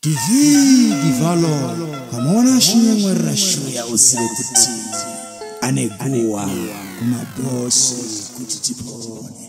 Divalo kamona shinywe rashu ya usiwe kuti anegua kumabosi kuti tipone.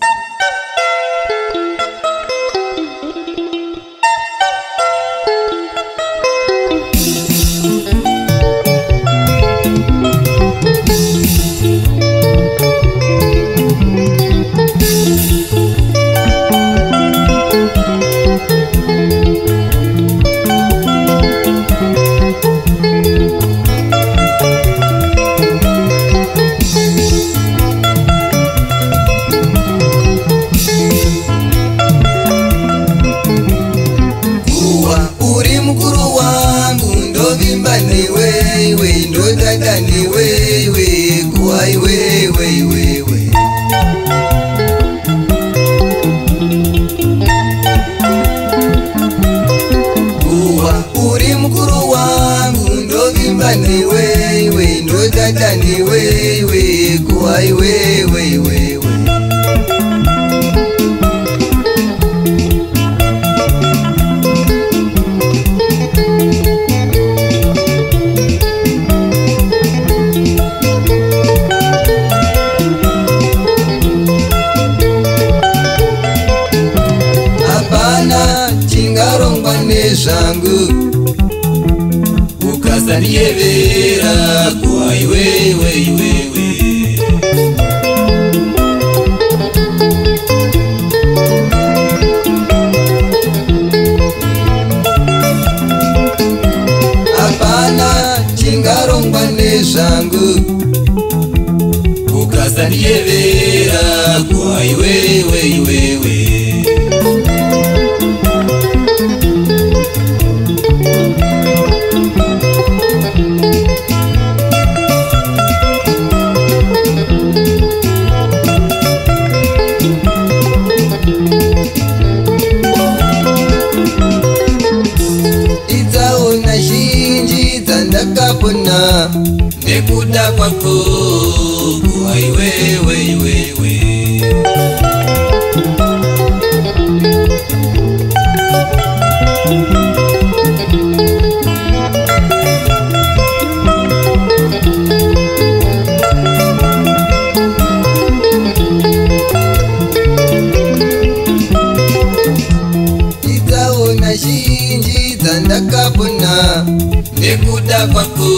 Ukazanievera kuai wewe apana chingarongwa nezvangu ukazanievera kuai wewe ndakapona nekuda kwako kuai wewe itaona zhinji dzandakapona nekuda kwako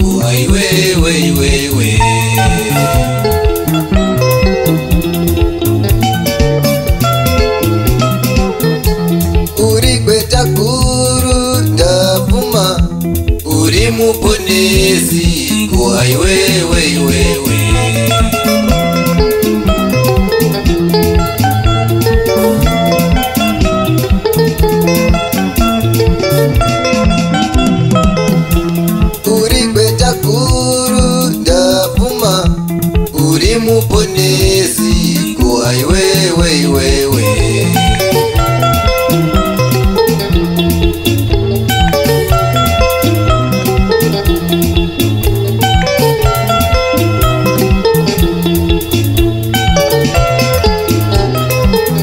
kuai wewe uri kweta guru ndapfuma uri muponesi kuai wewe muponesi kuai wewe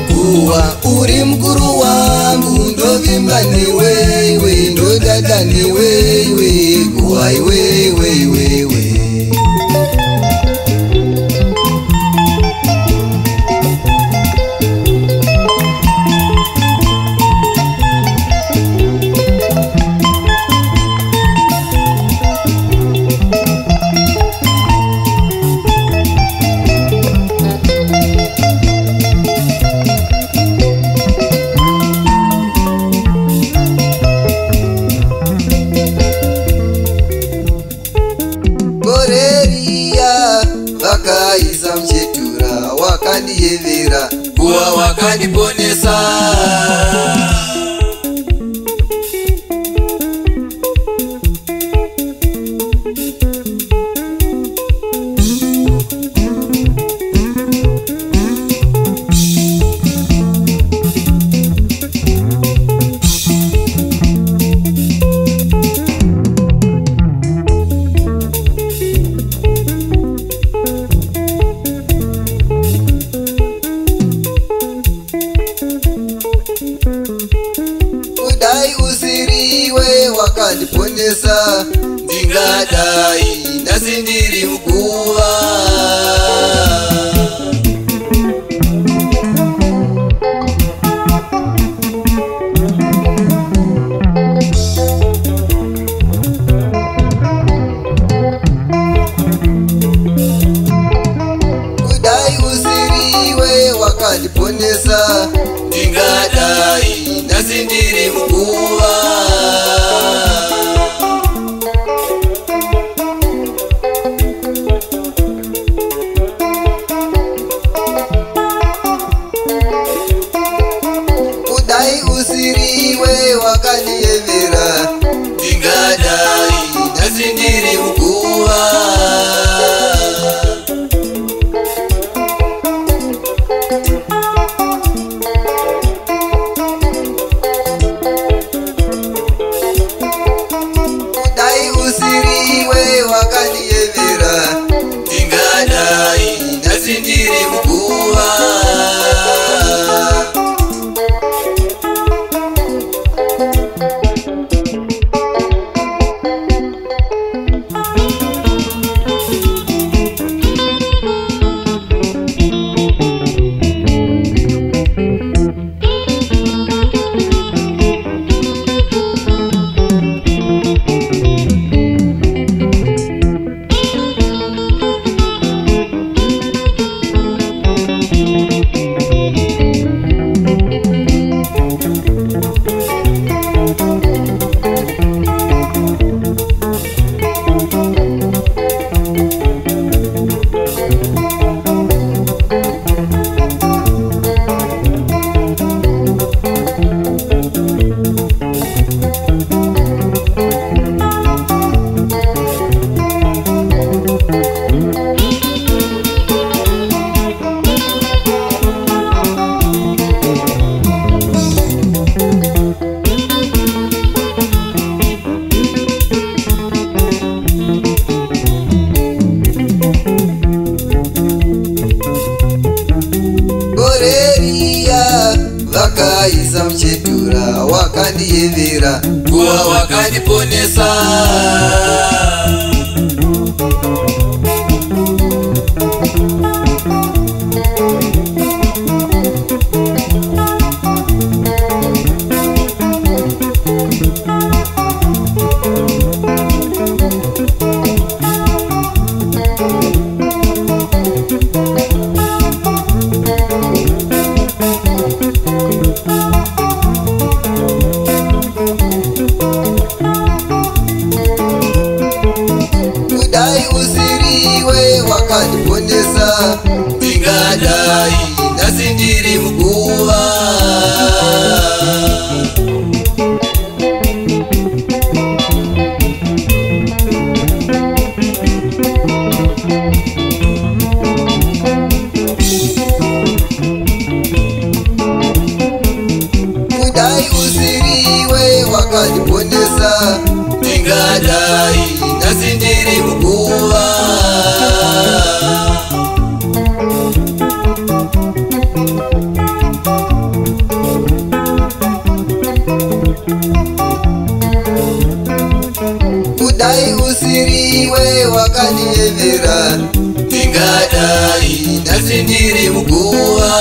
kuwa uri mkuru wangu ndovimba newewe ndodada newewe kuai wewe usiriwe wakandiponesa, ndingadai nhasi ndiri muguva. Kudai usiriwe wakandiponesa, ndingadai nhasi ndiri muguva. Kudai usiriwe wakandiyevera, ndingadai nhasi ndiri muguva. Kudai usiriwe wakandiyevera, ndingadai nhasi ndiri muguva. Vakaisa muchetura wakandiyevera, kuva wakandiponesa. Kudai usiriwe wakandiponesa, ndingadai nhasi ndiri muguva. Kudai usiriwe wakandiponesa, ndingadai nhasi ndiri muguva. Kudai usiriwe wakandiyevera, ndingadai nhasi ndiri muguva.